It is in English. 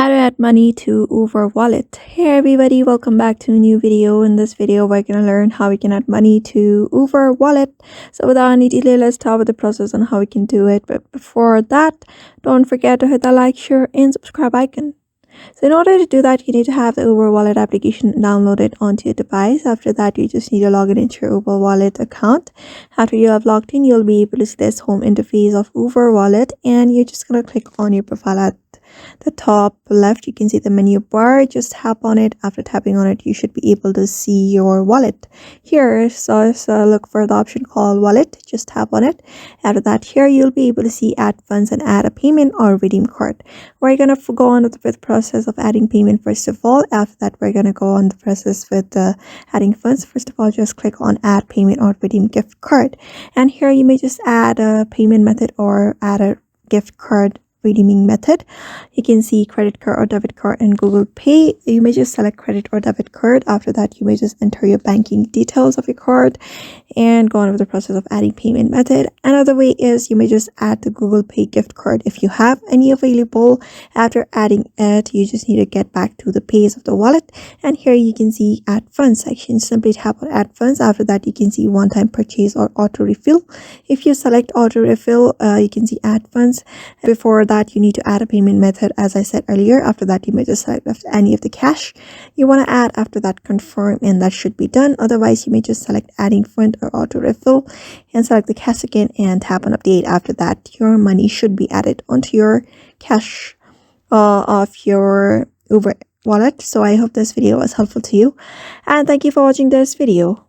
How to add money to Uber wallet. Hey everybody, welcome back to a new video. In this video we're going to learn how we can add money to Uber wallet. So without any delay, let's start with the process on how we can do it. But before that, don't forget to hit the like, share and subscribe icon. So in order to do that, you need to have the Uber wallet application downloaded onto your device. After that, you just need to log in into your Uber wallet account. After you have logged in, you'll be able to see this home interface of Uber wallet, and you're just going to click on your profile at the top left. You can see the menu bar. Just tap on it. After tapping on it, you should be able to see your wallet here. So look for the option called wallet. Just tap on it. After that, here you'll be able to see add funds and add a payment or redeem card. We're gonna go on with the process of adding payment first of all. After that, we're gonna go on the process with adding funds. First of all, just click on add payment or redeem gift card, and here you may just add a payment method or add a gift card redeeming method. You can see credit card or debit card and Google Pay. You may just select credit or debit card. After that, you may just enter your banking details of your card and go on with the process of adding payment method. Another way is you may just add the Google Pay gift card if you have any available. After adding it, you just need to get back to the page of the wallet, and here you can see add funds section. Simply tap on add funds. After that, you can see one-time purchase or auto refill. If you select auto refill, you can see add funds. Before that, you need to add a payment method, as I said earlier. After that, you may just select any of the cash you want to add. After that, confirm, and that should be done. Otherwise, you may just select adding fund or auto refill and select the cash again and tap on update. After that, your money should be added onto your cash of your Uber wallet. So I hope this video was helpful to you, and thank you for watching this video.